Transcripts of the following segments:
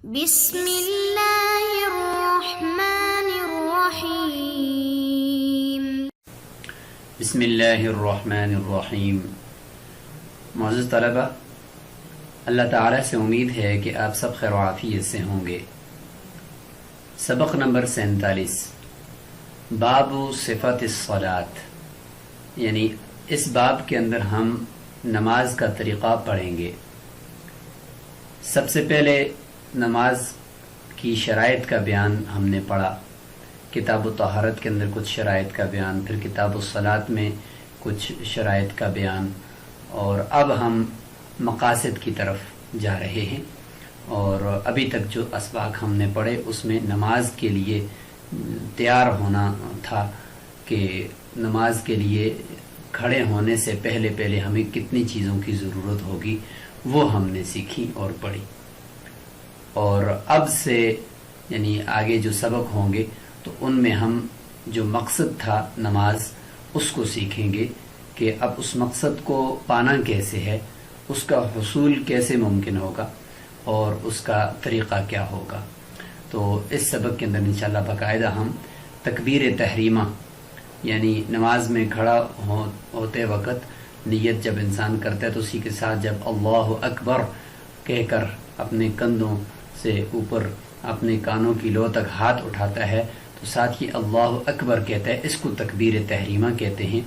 بسم اللہ الرحمن الرحیم۔ بسم اللہ الرحمن الرحیم۔ معزز طلبہ، اللہ تعالیٰ سے امید ہے کہ آپ سب خیر و عافیت سے ہوں گے۔ سبق نمبر 47، باب صفت الصلاۃ، یعنی اس باب کے اندر ہم نماز کا طریقہ پڑھیں گے۔ سب سے پہلے نماز کی شرائط کا بیان ہم نے پڑھا، کتاب الطہارت کے اندر کچھ شرائط کا بیان، پھر کتاب الصلاۃ میں کچھ شرائط کا بیان، اور اب ہم مقاصد کی طرف جا رہے ہیں۔ اور ابھی تک جو اسباق ہم نے پڑھے اس میں نماز کے لیے تیار ہونا تھا کہ نماز کے لیے کھڑے ہونے سے پہلے ہمیں کتنی چیزوں کی ضرورت ہوگی، وہ ہم نے سیکھی اور پڑھی۔ اور اب سے یعنی آگے جو سبق ہوں گے تو ان میں ہم جو مقصد تھا نماز اس کو سیکھیں گے کہ اب اس مقصد کو پانا کیسے ہے، اس کا حصول کیسے ممکن ہوگا اور اس کا طریقہ کیا ہوگا۔ تو اس سبق کے اندر انشاءاللہ باقاعدہ ہم تکبیر تحریمہ، یعنی نماز میں کھڑا ہوتے وقت نیت جب انسان کرتا ہے تو اسی کے ساتھ جب اللہ اکبر کہہ کر اپنے کندھوں سے اوپر اپنے کانوں کی لو تک ہاتھ اٹھاتا ہے تو ساتھ ہی اللہ اکبر کہتا ہے، اس کو تکبیر تحریمہ کہتے ہیں۔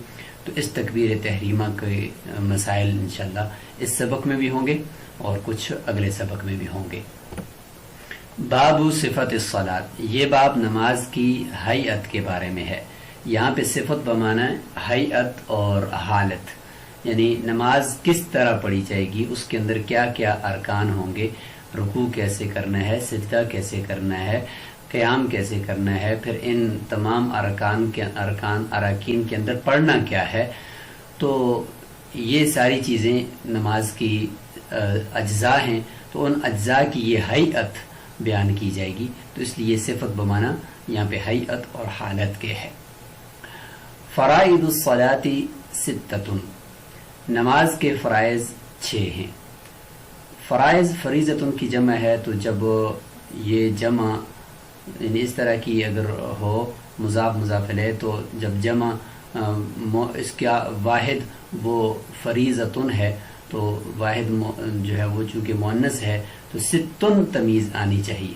تو اس تکبیر تحریمہ کے مسائل انشاءاللہ اس سبق میں بھی ہوں گے اور کچھ اگلے سبق میں بھی ہوں گے۔ باب صفت الصلاۃ، یہ باب نماز کی حیت کے بارے میں ہے۔ یہاں پہ صفت بمانا حیت اور حالت، یعنی نماز کس طرح پڑھی جائے گی، اس کے اندر کیا کیا ارکان ہوں گے، رکوع کیسے کرنا ہے، سجدہ کیسے کرنا ہے، قیام کیسے کرنا ہے، پھر ان تمام اراکین کے اندر پڑھنا کیا ہے۔ تو یہ ساری چیزیں نماز کی اجزاء ہیں، تو ان اجزاء کی یہ حیت بیان کی جائے گی، تو اس لیے صفت بمانا یہاں پہ حیت اور حالت کے ہے۔ فرائض الصلاۃ ستۃ، نماز کے فرائض 6 ہیں۔ فرائض فریضتن کی جمع ہے، تو جب یہ جمع یعنی اس طرح کی اگر ہو مضاف مضاف الیہ، تو جب جمع اس کا واحد وہ فریضتن ہے تو واحد جو ہے وہ چونکہ مؤنث ہے تو ستن تمیز آنی چاہیے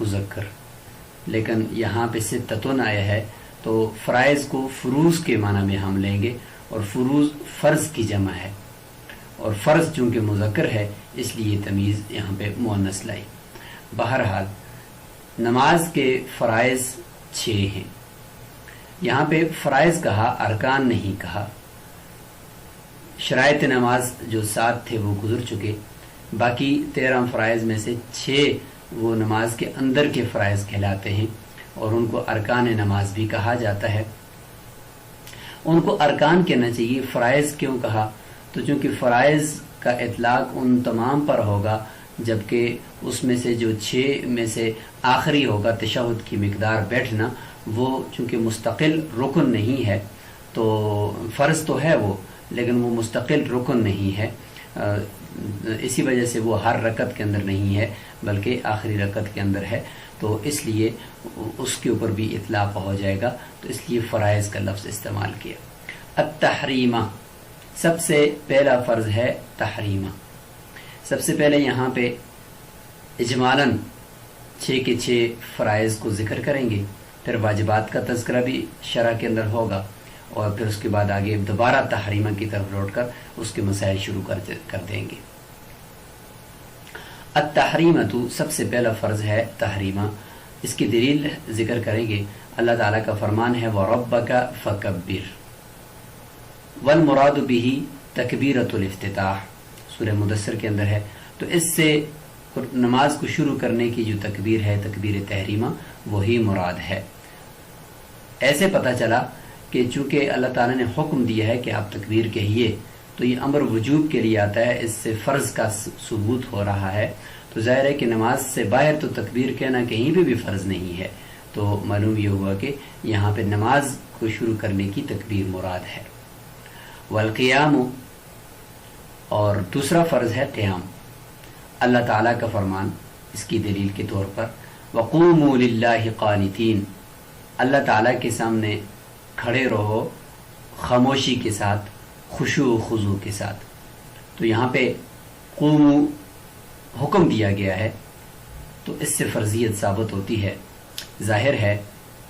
مذکر، لیکن یہاں پہ ستتن آیا ہے تو فرائض کو فروض کے معنی میں ہم لیں گے، اور فروض فرض کی جمع ہے، اور فرض چونکہ مذکر ہے اس لیے تمیز یہاں پہ مؤنث لائی۔ بہرحال نماز کے فرائض 6 ہیں۔ یہاں پہ فرائض کہا، ارکان نہیں کہا۔ شرائط نماز جو 7 تھے وہ گزر چکے، باقی 13 فرائض میں سے 6 وہ نماز کے اندر کے فرائض کہلاتے ہیں، اور ان کو ارکان نماز بھی کہا جاتا ہے۔ ان کو ارکان کہنا چاہیے، فرائض کیوں کہا؟ تو چونکہ فرائض کا اطلاق ان تمام پر ہوگا جبکہ اس میں سے جو 6 میں سے آخری ہوگا تشہد کی مقدار بیٹھنا، وہ چونکہ مستقل رکن نہیں ہے، تو فرض تو ہے وہ لیکن وہ مستقل رکن نہیں ہے، اسی وجہ سے وہ ہر رکعت کے اندر نہیں ہے بلکہ آخری رکعت کے اندر ہے، تو اس لیے اس کے اوپر بھی اطلاق ہو جائے گا، تو اس لیے فرائض کا لفظ استعمال کیا۔ التحریمہ، سب سے پہلا فرض ہے تحریمہ۔ سب سے پہلے یہاں پہ اجمالاً 6 کے 6 فرائض کو ذکر کریں گے، پھر واجبات کا تذکرہ بھی شرح کے اندر ہوگا، اور پھر اس کے بعد آگے دوبارہ تحریمہ کی طرف لوٹ کر اس کے مسائل شروع کر دیں گے۔ التحریمۃ، سب سے پہلا فرض ہے تحریمہ۔ اس کی دلیل ذکر کریں گے، اللہ تعالیٰ کا فرمان ہے وَرَبَّكَ فَكَبِّرْ، والمراد به تکبیرۃ الافتتاح، سورہ مدثر کے اندر ہے۔ تو اس سے نماز کو شروع کرنے کی جو تکبیر ہے، تکبیر تحریمہ، وہی مراد ہے۔ ایسے پتہ چلا کہ چونکہ اللہ تعالیٰ نے حکم دیا ہے کہ آپ تکبیر کہیے، تو یہ امر وجوب کے لیے آتا ہے، اس سے فرض کا ثبوت ہو رہا ہے، تو ظاہر ہے کہ نماز سے باہر تو تکبیر کہنا کہیں بھی فرض نہیں ہے، تو معلوم یہ ہوا کہ یہاں پہ نماز کو شروع کرنے کی تکبیر مراد ہے۔ والقیام، اور دوسرا فرض ہے قیام۔ اللہ تعالیٰ کا فرمان اس کی دلیل کے طور پر وقوموا للہ قانتین، اللہ تعالیٰ کے سامنے کھڑے رہو خاموشی کے ساتھ، خشوع و خضوع کے ساتھ۔ تو یہاں پہ قوموا حکم دیا گیا ہے، تو اس سے فرضیت ثابت ہوتی ہے۔ ظاہر ہے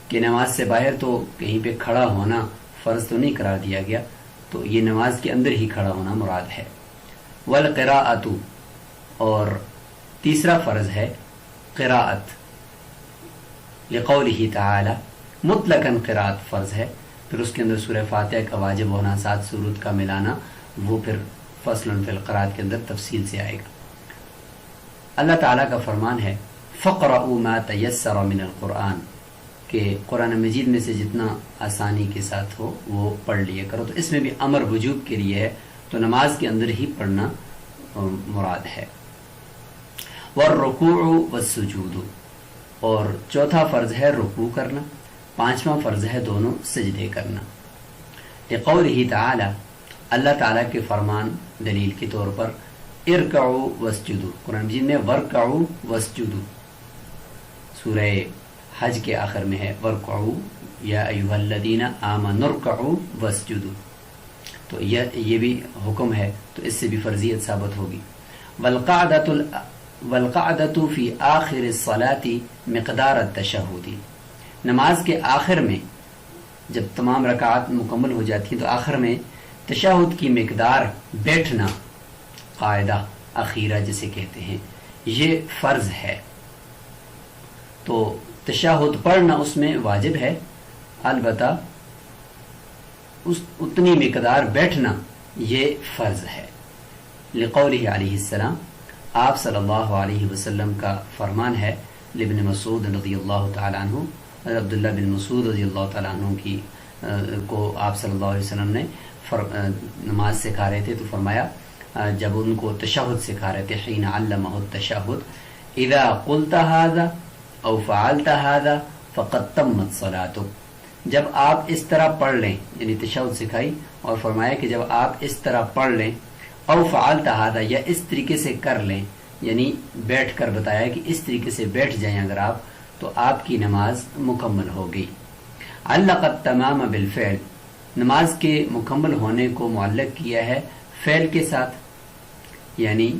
کہ نماز سے باہر تو کہیں پہ کھڑا ہونا فرض تو نہیں قرار دیا گیا، تو یہ نماز کے اندر ہی کھڑا ہونا مراد ہے۔ والقراءۃ، اور تیسرا فرض ہے قراءت، لقولہ تعالی، مطلقاً قراءت فرض ہے، پھر اس کے اندر سورہ فاتحہ کا واجب ہونا، 7 سورت کا ملانا، وہ پھر فصل فی القراءت کے اندر تفصیل سے آئے گا۔ اللہ تعالیٰ کا فرمان ہے فَقْرَؤُوا مَا تَيَسَّرَ مِنَ الْقُرْآنِ، کہ قرآن مجید میں سے جتنا آسانی کے ساتھ ہو وہ پڑھ لیا کرو۔ تو اس میں بھی امر وجوب کے لیے ہے، تو نماز کے اندر ہی پڑھنا مراد ہے۔ وَالرُّكُوعُ وَالسُّجُودُ، اور چوتھا فرض ہے رکوع کرنا، پانچواں فرض ہے دونوں سجدے کرنا۔ لقولہ تعالی، اللہ تعالیٰ کے فرمان دلیل کے طور پر ارکعوا واسجدوا، قرآن مجید میں ورکعوا واسجدوا، سورہ حج کے آخر میں ہے ورکعوا یا ایھا الذین آمنوا ارکعوا واسجدوا، تو یہ بھی حکم ہے، تو اس سے بھی فرضیت ثابت ہوگی۔ والقعدۃ فی آخر الصلاۃ مقدار التشہد، نماز کے آخر میں جب تمام رکعات مکمل ہو جاتی ہیں تو آخر میں تشہد کی مقدار بیٹھنا، قاعدہ اخیرہ جسے کہتے ہیں، یہ فرض ہے۔ تو تشہد پڑھنا اس میں واجب ہے، البتہ اتنی مقدار بیٹھنا یہ فرض ہے۔ لقولہ علیہ السلام، آپ صلی اللہ علیہ وسلم کا فرمان ہے، لابن مسعود رضی اللہ تعالیٰ عنہ، عبداللہ بن مسعود رضی اللہ تعالیٰ عنہ کو آپ صلی اللہ علیہ وسلم نے نماز سکھا رہے تھے، تو فرمایا جب ان کو تشہد سکھا رہے تھے، حین علمہ التشہد، اذا قلت ھذا او فعلت ھذا فقد تمت صلاتک، جب آپ اس طرح پڑھ لیں، یعنی تشہد سکھائی اور فرمایا کہ جب آپ اس طرح پڑھ لیں، او فعلت ھذا، یا اس طریقے سے کر لیں، یعنی بیٹھ کر بتایا کہ اس طریقے سے بیٹھ جائیں اگر آپ، تو آپ کی نماز مکمل ہو گئی۔ علق التمام بالفعل، نماز کے مکمل ہونے کو معلق کیا ہے فعل کے ساتھ، یعنی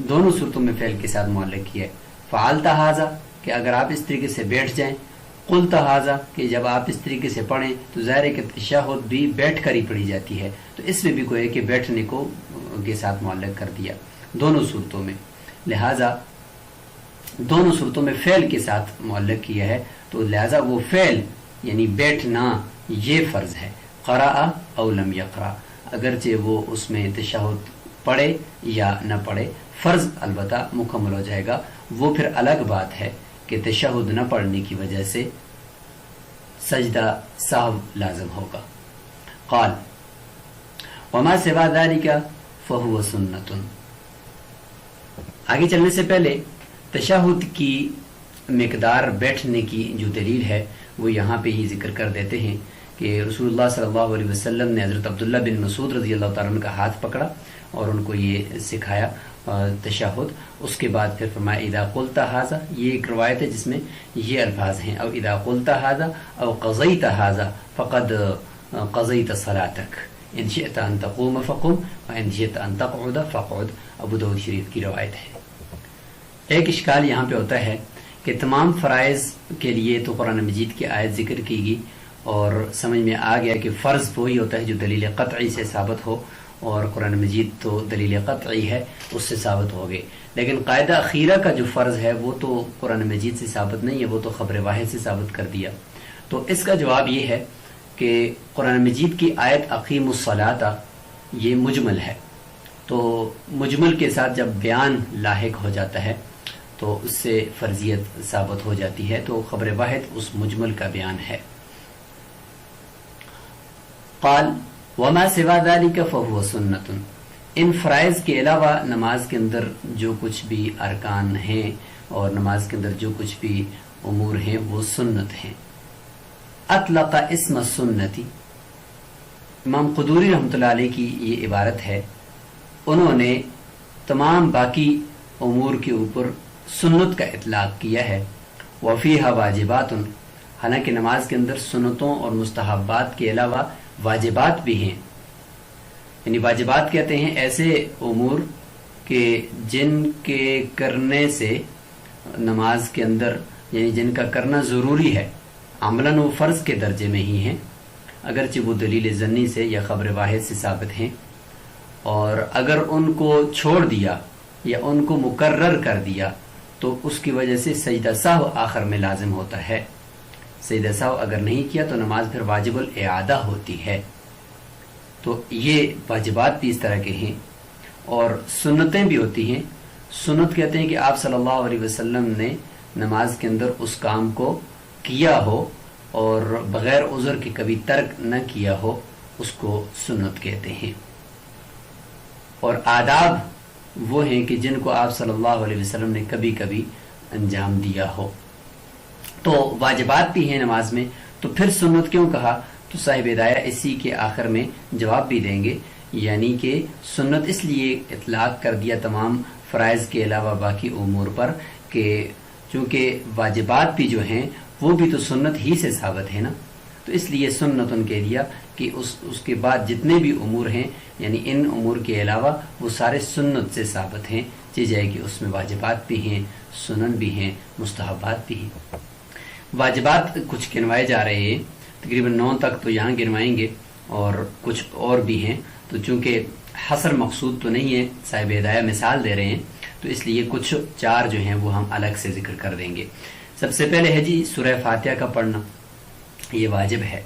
دونوں صورتوں میں فعل کے ساتھ معلق کیا ہے۔ فعلت ھذا، کہ اگر آپ اس طریقے سے بیٹھ جائیں، قلت ھذا، کہ جب آپ اس طریقے سے پڑھیں، تو ظاہر ہے کہ تشہد بھی بیٹھ کر ہی پڑھی جاتی ہے، تو اس میں بھی کوئی ہے کہ بیٹھنے کو کے ساتھ معلق کر دیا دونوں صورتوں میں، لہذا دونوں صورتوں میں فعل کے ساتھ معلق کیا ہے، تو لہذا وہ فعل یعنی بیٹھنا یہ فرض ہے، قرأ او لم یقرأ، اگرچہ وہ اس میں تشہد پڑھے یا نہ پڑھے، فرض البتہ مکمل ہو جائے گا۔ وہ پھر الگ بات ہے کہ تشہد نہ پڑھنے کی وجہ سے سجدہ سہو لازم ہوگا۔ قال وما سوا ذلك فهو سنۃ، آگے چلنے سے پہلے تشہد کی مقدار بیٹھنے کی جو دلیل ہے وہ یہاں پہ ہی ذکر کر دیتے ہیں کہ رسول اللہ صلی اللہ علیہ وسلم نے حضرت عبداللہ بن مسعود رضی اللہ تعالیٰ عنہ کا ہاتھ پکڑا اور ان کو یہ سکھایا تشہد، اس کے بعد پھر فرمایا اذا قلت ھذا، یہ ایک روایت ہے جس میں یہ الفاظ ہیں، او اذا قلت ھذا او قضیت ھذا فقد قضیت صلاتک، ان شئت ان تقوم فقم وان شئت ان تقعد فقعد، ابو داؤد شریف کی روایت ہے۔ ایک اشکال یہاں پہ ہوتا ہے کہ تمام فرائض کے لیے تو قرآن مجید کی آیت ذکر کی گئی اور سمجھ میں آ گیا کہ فرض وہی ہوتا ہے جو دلیل قطعی سے ثابت ہو، اور قرآن مجید تو دلیل قطعی ہے اس سے ثابت ہو گئے، لیکن قاعدہ اخیرہ کا جو فرض ہے وہ تو قرآن مجید سے ثابت نہیں ہے، وہ تو خبر واحد سے ثابت کر دیا۔ تو اس کا جواب یہ ہے کہ قرآن مجید کی آیت اقیم الصلاۃ یہ مجمل ہے، تو مجمل کے ساتھ جب بیان لاحق ہو جاتا ہے تو اس سے فرضیت ثابت ہو جاتی ہے، تو خبر واحد اس مجمل کا بیان ہے۔ قال وما سوا ذلك فهو سنۃ، ان فرائض کے علاوہ نماز کے اندر جو کچھ بھی ارکان ہیں اور نماز کے اندر جو کچھ بھی امور ہیں وہ سنت ہیں۔ اطلق اسم السنت، امام قدوری رحمۃ اللہ علیہ کی یہ عبارت ہے، انہوں نے تمام باقی امور کے اوپر سنت کا اطلاق کیا ہے. وفیہا واجبات، حالانکہ نماز کے اندر سنتوں اور مستحبات کے علاوہ واجبات بھی ہیں. یعنی واجبات کہتے ہیں ایسے امور کہ جن کے کرنے سے نماز کے اندر، یعنی جن کا کرنا ضروری ہے، عملاً وہ فرض کے درجے میں ہی ہیں، اگرچہ وہ دلیل ظنی سے یا خبر واحد سے ثابت ہیں. اور اگر ان کو چھوڑ دیا یا ان کو مقرر کر دیا تو اس کی وجہ سے سجدہ سہو آخر میں لازم ہوتا ہے. سجدہ سہو اگر نہیں کیا تو نماز پھر واجب الاعادہ ہوتی ہے. تو یہ واجبات بھی اس طرح کے ہیں. اور سنتیں بھی ہوتی ہیں. سنت کہتے ہیں کہ آپ صلی اللہ علیہ وسلم نے نماز کے اندر اس کام کو کیا ہو اور بغیر عذر کے کبھی ترک نہ کیا ہو، اس کو سنت کہتے ہیں. اور آداب وہ ہیں کہ جن کو آپ صلی اللہ علیہ وسلم نے کبھی کبھی انجام دیا ہو. تو واجبات بھی ہیں نماز میں. تو پھر سنت کیوں کہا؟ تو صاحب ہدایہ اسی کے آخر میں جواب بھی دیں گے. یعنی کہ سنت اس لیے اطلاق کر دیا تمام فرائض کے علاوہ باقی امور پر کہ چونکہ واجبات بھی جو ہیں وہ بھی تو سنت ہی سے ثابت ہے نا. تو اس لیے سنت ان کہہ دیا کہ اس کے بعد جتنے بھی امور ہیں، یعنی ان امور کے علاوہ وہ سارے سنت سے ثابت ہیں. چیز جائے کہ اس میں واجبات بھی ہیں، سنن بھی ہیں، مستحبات بھی ہیں. واجبات کچھ گنوائے جا رہے ہیں، تقریباً 9 تک تو یہاں گنوائیں گے، اور کچھ اور بھی ہیں. تو چونکہ حصر مقصود تو نہیں ہے، صاحب ہدایہ مثال دے رہے ہیں، تو اس لیے کچھ 4 جو ہیں وہ ہم الگ سے ذکر کر دیں گے. سب سے پہلے ہے جی سورہ فاتحہ کا پڑھنا، یہ واجب ہے.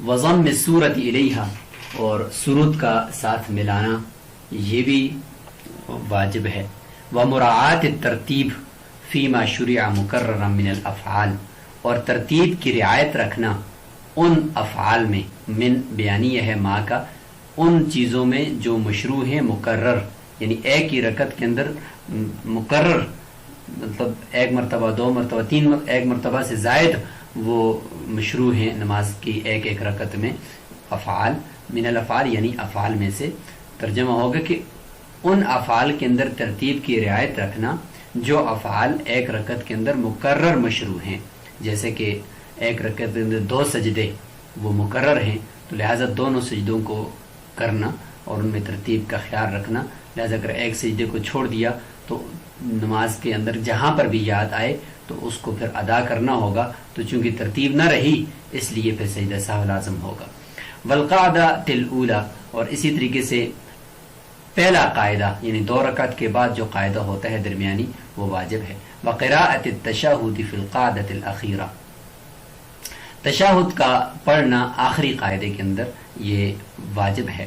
وضم السورۃ الیہا، اور سورت کا ساتھ ملانا یہ بھی واجب ہے. ومراعات الترتیب فیما شرع مکررا من الافعال، اور ترتیب کی رعایت رکھنا ان افعال میں، من بیانیہ ہے ماں کا، ان چیزوں میں جو مشروع ہیں مقرر، یعنی ایک ہی رکعت کے اندر مقرر، مطلب 1 مرتبہ 2 مرتبہ 3 ایک مرتبہ سے زائد وہ مشروع ہیں نماز کی ایک رکعت میں. افعال من الافعال یعنی افعال میں سے. ترجمہ ہوگا کہ ان افعال کے اندر ترتیب کی رعایت رکھنا جو افعال ایک رکعت کے اندر مقرر مشروع ہیں. جیسے کہ ایک رکعت کے اندر 2 سجدے وہ مقرر ہیں، تو لہٰذا دونوں سجدوں کو کرنا اور ان میں ترتیب کا خیال رکھنا. لہٰذا اگر ایک سجدے کو چھوڑ دیا تو نماز کے اندر جہاں پر بھی یاد آئے تو اس کو پھر ادا کرنا ہوگا. تو چونکہ ترتیب نہ رہی اس لیے پھر سجدہ سہو لازم ہوگا. والقاعدۃ الاولی، اور اسی طریقے سے پہلا قاعدہ یعنی 2 رکعت کے بعد جو قاعدہ ہوتا ہے درمیانی وہ واجب ہے. وقراءۃ التشہد فی القاعدۃ الاخیرہ، تشہد کا پڑھنا آخری قاعدے کے اندر یہ واجب ہے.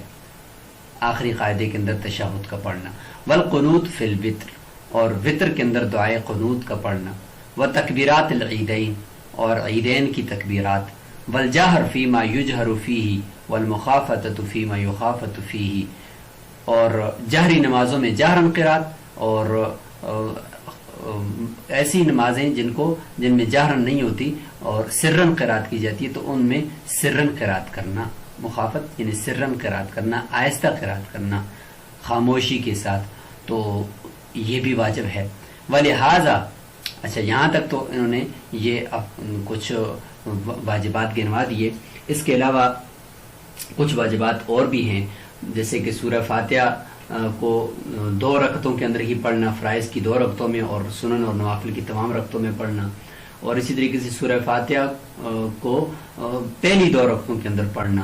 آخری قاعدے کے اندر تشہد کا پڑھنا. والقنوت فی الوتر، اور وطر کے اندر دعائے قنوت کا پڑھنا. وتکبیرات العیدین، اور عیدین کی تکبیرات. والجہر فیما یجہر فیہ والمخافتۃ فیما یخافت فیہ، اور جہری نمازوں میں جہرن قرات، اور ایسی نمازیں جن میں جہرن نہیں ہوتی اور سرن قرات کی جاتی ہے تو ان میں سرن قرات کرنا. مخافت یعنی سرن قرات کرنا، آہستہ قرات کرنا خاموشی کے ساتھ، تو یہ بھی واجب ہے. ولہذا اچھا یہاں تک تو انہوں نے یہ کچھ واجبات گنوا دیے. اس کے علاوہ کچھ واجبات اور بھی ہیں، جیسے کہ سورہ فاتحہ کو 2 رکعتوں کے اندر ہی پڑھنا، فرائض کی 2 رکعتوں میں، اور سنن اور نوافل کی تمام رکعتوں میں پڑھنا. اور اسی طریقے سے سورہ فاتحہ کو پہلی 2 رکعتوں کے اندر پڑھنا،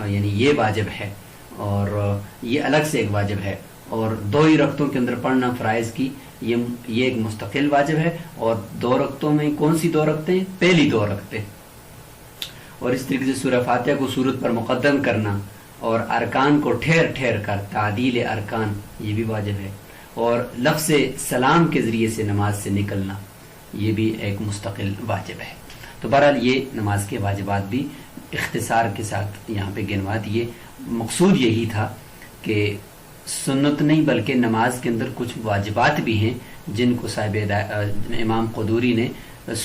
یعنی یہ واجب ہے، اور یہ الگ سے ایک واجب ہے. اور 2 ہی رکعتوں کے اندر پڑھنا فرائض کی، یہ ایک مستقل واجب ہے. اور 2 رکعتوں میں کون سی 2 رکعتیں؟ پہلی 2 رکعتیں. اور اس طریقے سے سورہ فاتحہ کو سورت پر مقدم کرنا، اور ارکان کو ٹھہر ٹھہر کر تعدیل ارکان، یہ بھی واجب ہے. اور لفظ سلام کے ذریعے سے نماز سے نکلنا، یہ بھی ایک مستقل واجب ہے. تو بہرحال یہ نماز کے واجبات بھی اختصار کے ساتھ یہاں پہ گنوا دیے. مقصود یہی تھا کہ سنت نہیں بلکہ نماز کے اندر کچھ واجبات بھی ہیں جن کو صاحب امام قدوری نے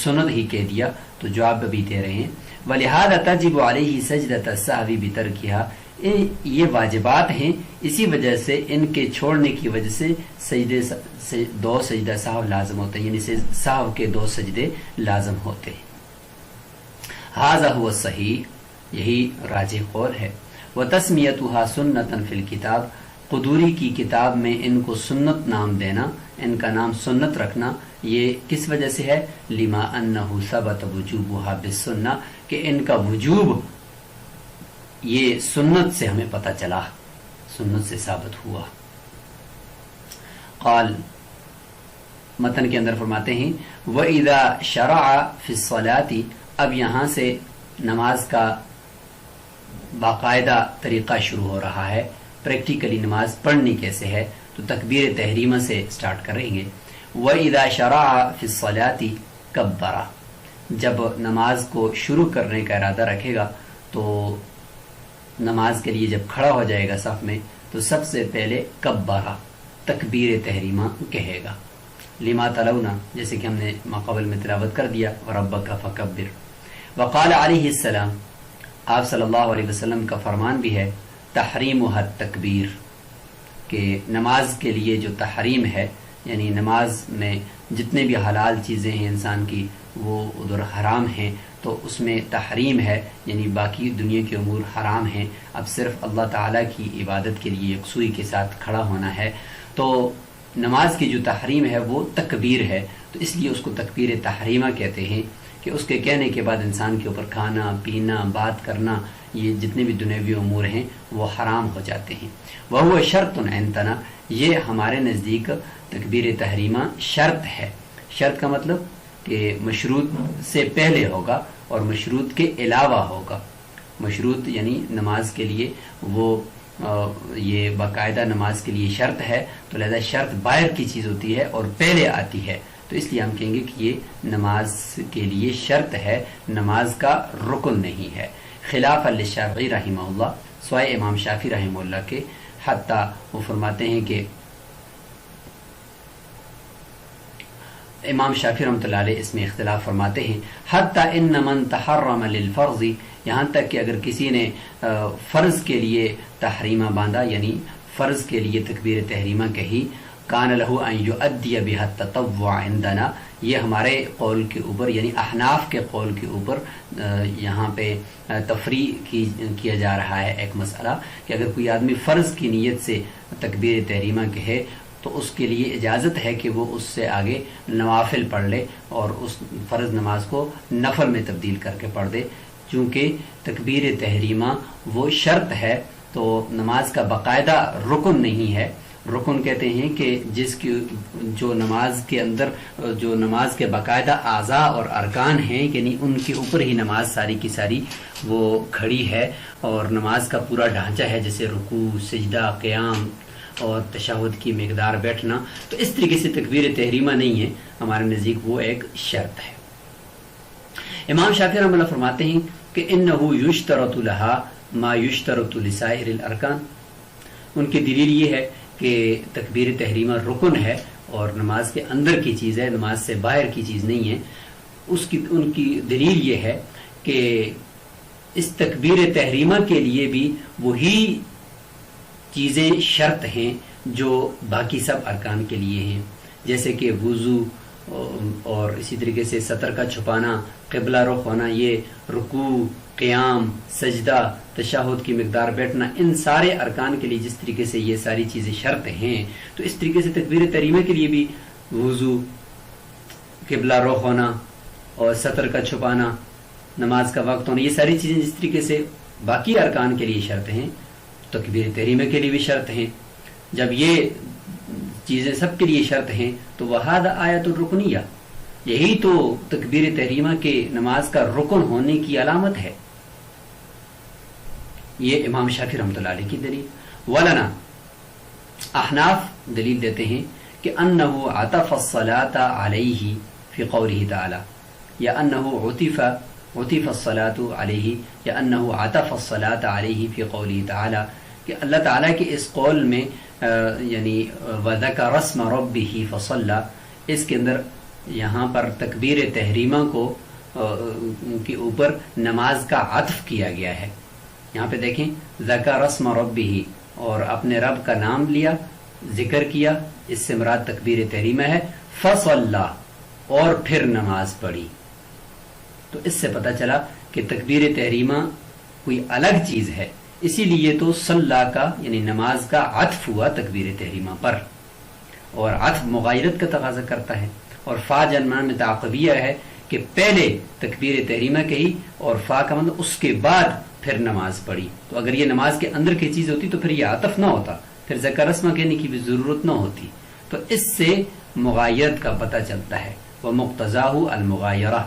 سنت ہی کہہ دیا، تو جواب بھی دے رہے ہیں. وَلِهَذَا تَجِبُ عَلَيْهِ سَجْدَةَ السَّهْوِ بِتَرْكِهَا، یہ واجبات ہیں، اسی وجہ سے ان کے چھوڑنے کی وجہ سے سجدے 2 سجدہ سہو لازم ہوتے ہیں، یعنی سہو کے 2 سجدے لازم ہوتے ہیں۔ ھذا هو الصحیح، یہی راجح قول ہے۔ وتسمیتها سنتا فی الکتاب، قدوری کی کتاب میں ان کو سنت نام دینا، ان کا نام سنت رکھنا، یہ کس وجہ سے ہے؟ لما انہ ثبت وجوبها بالسنہ، کہ ان کا وجوب یہ سنت سے ہمیں پتہ چلا، سنت سے ثابت ہوا۔ قال، متن کے اندر فرماتے ہیں وَإِذَا شَرَعَ فِي الصَّلَاةِ، اب یہاں سے نماز کا باقاعدہ طریقہ شروع ہو رہا ہے، پریکٹیکلی نماز پڑھنی کیسے ہے، تو تکبیر تحریمہ سے سٹارٹ کریں گے۔ وَإِذَا شَرَعَ فِي الصَّلَاةِ كَبَّرَ، جب نماز کو شروع کرنے کا ارادہ رکھے گا تو نماز کے لیے جب کھڑا ہو جائے گا صف میں تو سب سے پہلے کبارہ، تکبیر تحریمہ کہے گا۔ لما تلونا، جیسے کہ ہم نے ماقبل میں تلاوت کر دیا، وربک فکبر۔ وقال علیہ السلام، آپ صلی اللہ علیہ وسلم کا فرمان بھی ہے، تحریمها التکبیر، کہ نماز کے لیے جو تحریم ہے، یعنی نماز میں جتنے بھی حلال چیزیں ہیں انسان کی وہ ادھر حرام ہیں، تو اس میں تحریم ہے، یعنی باقی دنیا کے امور حرام ہیں، اب صرف اللہ تعالیٰ کی عبادت کے لیے یکسوئی کے ساتھ کھڑا ہونا ہے۔ تو نماز کی جو تحریم ہے وہ تکبیر ہے، تو اس لیے اس کو تکبیر تحریمہ کہتے ہیں، کہ اس کے کہنے کے بعد انسان کے اوپر کھانا پینا بات کرنا یہ جتنے بھی دنیاوی امور ہیں وہ حرام ہو جاتے ہیں۔ وَهُوَ شَرْطٌ عِندَنَا، یہ ہمارے نزدیک تکبیر تحریمہ شرط ہے۔ شرط کا مطلب کہ مشروط سے پہلے ہوگا اور مشروط کے علاوہ ہوگا۔ مشروط یعنی نماز کے لیے وہ یہ باقاعدہ نماز کے لیے شرط ہے، تو لہذا شرط باہر کی چیز ہوتی ہے اور پہلے آتی ہے، تو اس لیے ہم کہیں گے کہ یہ نماز کے لیے شرط ہے، نماز کا رکن نہیں ہے۔ خلاف للشافعی رحمہ اللہ، سوائے امام شافعی رحمہ اللہ کے، حتیٰ وہ فرماتے ہیں کہ امام شافعی رحمۃ اللہ علیہ اس میں اختلاف فرماتے ہیں، حتیٰ ان من تحرم للفرض، یہاں تک کہ اگر کسی نے فرض کے لیے تحریمہ باندھا، یعنی فرض کے لیے تکبیر تحریمہ کہی، کان لہ ان یؤدی بها التطوع عندنا، یہ ہمارے قول کے اوپر یعنی احناف کے قول کے اوپر یہاں پہ تفریع کیا جا رہا ہے ایک مسئلہ، کہ اگر کوئی آدمی فرض کی نیت سے تکبیر تحریمہ کہے تو اس کے لیے اجازت ہے کہ وہ اس سے آگے نوافل پڑھ لے اور اس فرض نماز کو نفل میں تبدیل کر کے پڑھ دے، چونکہ تکبیر تحریمہ وہ شرط ہے تو نماز کا باقاعدہ رکن نہیں ہے۔ رکن کہتے ہیں کہ جس کی جو نماز کے اندر جو نماز کے باقاعدہ اعضاء اور ارکان ہیں، یعنی ان کے اوپر ہی نماز ساری کی ساری وہ کھڑی ہے اور نماز کا پورا ڈھانچہ ہے، جیسے رکوع، سجدہ، قیام اور تشہد کی مقدار بیٹھنا، تو اس طریقے سے تکبیر تحریمہ نہیں ہے، ہمارے نزدیک وہ ایک شرط ہے۔ امام شافعی رحمۃ اللہ فرماتے ہیں کہ انہ یشترط لہا ما یشترط لسائر الارکان، ان کی دلیل یہ ہے کہ تکبیر تحریمہ رکن ہے اور نماز کے اندر کی چیز ہے، نماز سے باہر کی چیز نہیں ہے۔ ان کی دلیل یہ ہے کہ اس تکبیر تحریمہ کے لیے بھی وہی چیزیں شرط ہیں جو باقی سب ارکان کے لیے ہیں، جیسے کہ وضو اور اسی طریقے سے سطر کا چھپانا، قبلہ رخ ہونا، یہ رکوع، قیام، سجدہ، تشہد کی مقدار بیٹھنا، ان سارے ارکان کے لیے جس طریقے سے یہ ساری چیزیں شرط ہیں، تو اس طریقے سے تکبیر تحریمہ کے لیے بھی وضو، قبلہ رخ ہونا اور سطر کا چھپانا، نماز کا وقت ہونا، یہ ساری چیزیں جس طریقے سے باقی ارکان کے لیے شرط ہیں تکبیر تحریمہ کے لیے بھی شرط ہیں۔ جب یہ چیزیں سب کے لیے شرط ہیں تو وہذا آیت الرکنیہ، یہی تو تکبیر تحریمہ کے نماز کا رکن ہونے کی علامت ہے۔ یہ امام شافعی رحمۃ اللہ علیہ کی دلیل۔ ولنا، احناف دلیل دیتے ہیں کہ انہ عطف الصلاۃ علیہ فی قولہ تعالی، یا انہ عطف الصلاۃ علیہ، یا انہ عطف الصلاۃ علیہ فی قولہ تعالی، کہ اللہ تعالیٰ کے اس قول میں یعنی وذکر اسم ربہ فصلی، اس کے اندر یہاں پر تکبیر تحریمہ کو کے اوپر نماز کا عطف کیا گیا ہے، یہاں پہ دیکھیں ذکر اسم ربہ، اور اپنے رب کا نام لیا، ذکر کیا، اس سے مراد تکبیر تحریمہ ہے، فصلی، اور پھر نماز پڑھی. تو اس سے پتہ چلا کہ تکبیر تحریمہ کوئی الگ چیز ہے، اسی لیے تو صلی کا یعنی نماز کا عطف ہوا تکبیر تحریمہ پر، اور عطف مغایرت کا تقاضا کرتا ہے. اور فا جنمان میں تعقبیہ ہے کہ پہلے تکبیر تحریمہ کہی اور فا کا مطلب اس کے بعد پھر نماز پڑھی. تو اگر یہ نماز کے اندر کی چیز ہوتی تو پھر یہ عطف نہ ہوتا، پھر ذکر اسمہ کہنے کی بھی ضرورت نہ ہوتی. تو اس سے مغایرت کا پتہ چلتا ہے، ومقتضاہ المغایرہ.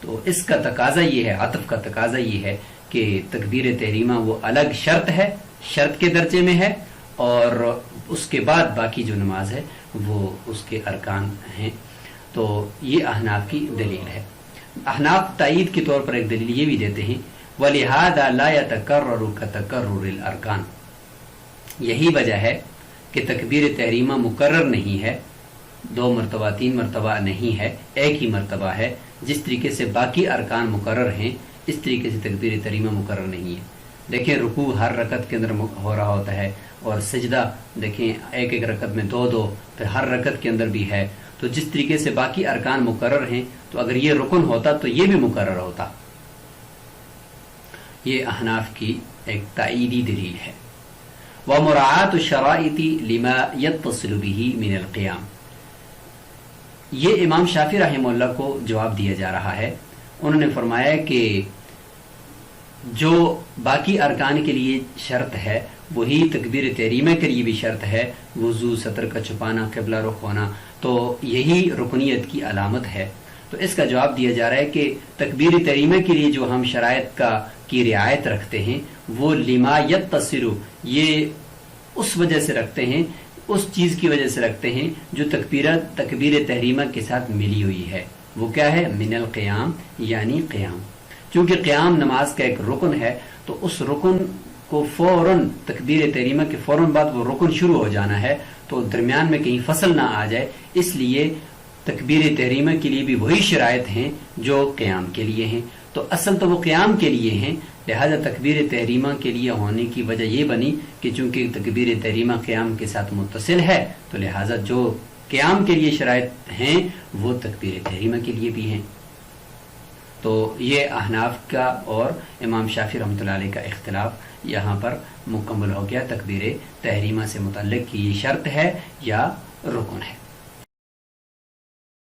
تو اس کا تقاضا یہ ہے، عطف کا تقاضا یہ ہے کہ تکبیر تحریمہ وہ الگ شرط ہے، شرط کے درجے میں ہے، اور اس کے بعد باقی جو نماز ہے وہ اس کے ارکان ہیں. تو یہ احناف کی دلیل ہے. احناف تائید کے طور پر ایک دلیل یہ بھی دیتے ہیں وَلِهَذَا لَا يَتَكَرَّرُ كَتَكَرُّرِ الْأَرْكَانِ. یہی وجہ ہے کہ تکبیر تحریمہ مکرر نہیں ہے، 2 مرتبہ 3 مرتبہ نہیں ہے، ایک ہی مرتبہ ہے. جس طریقے سے باقی ارکان مقرر ہیں اس طریقے سے تکبیر تحریمہ مقرر نہیں ہے. دیکھیں رکوع ہر رکعت کے اندر ہو رہا ہوتا ہے، اور سجدہ دیکھیں ایک ایک رکعت میں 2 پھر ہر رکعت کے اندر بھی ہے. تو جس طریقے سے باقی ارکان مقرر ہیں تو اگر یہ رکن ہوتا تو یہ بھی مقرر ہوتا. یہ احناف کی ایک تائیدی دلیل ہے. وَمُرَعَاتُ الشَّرَائِطِ لِمَا يَتَّصِلُ بِهِ مِنَ الْقِيَامِ. یہ امام شافعی رحمہ اللہ کو جواب دیا جا رہا ہے. انہوں نے فرمایا کہ جو باقی ارکان کے لیے شرط ہے وہی تکبیر تحریمہ کے لیے بھی شرط ہے، وضو، سطر کا چھپانا، قبلہ رخ ہونا، تو یہی رکنیت کی علامت ہے. تو اس کا جواب دیا جا رہا ہے کہ تکبیر تحریمہ کے لیے جو ہم شرائط کی رعایت رکھتے ہیں وہ لما یتصل، یہ اس وجہ سے رکھتے ہیں، اس چیز کی وجہ سے رکھتے ہیں جو تکبیر تحریمہ کے ساتھ ملی ہوئی ہے. وہ کیا ہے؟ من القیام، یعنی قیام. چونکہ قیام نماز کا ایک رکن ہے تو اس رکن کو فوراً تکبیر تحریمہ کے فوراً بعد وہ رکن شروع ہو جانا ہے، تو درمیان میں کہیں فصل نہ آ جائے، اس لیے تکبیر تحریمہ کے لیے بھی وہی شرائط ہیں جو قیام کے لیے ہیں. تو اصل تو وہ قیام کے لیے ہیں، لہذا تکبیر تحریمہ کے لیے ہونے کی وجہ یہ بنی کہ چونکہ تکبیر تحریمہ قیام کے ساتھ متصل ہے تو لہذا جو قیام کے لیے شرائط ہیں وہ تکبیر تحریمہ کے لیے بھی ہیں. تو یہ احناف کا اور امام شافعی رحمۃ اللہ علیہ کا اختلاف یہاں پر مکمل ہو گیا. تکبیر تحریمہ سے متعلق کی یہ شرط ہے یا رکن ہے.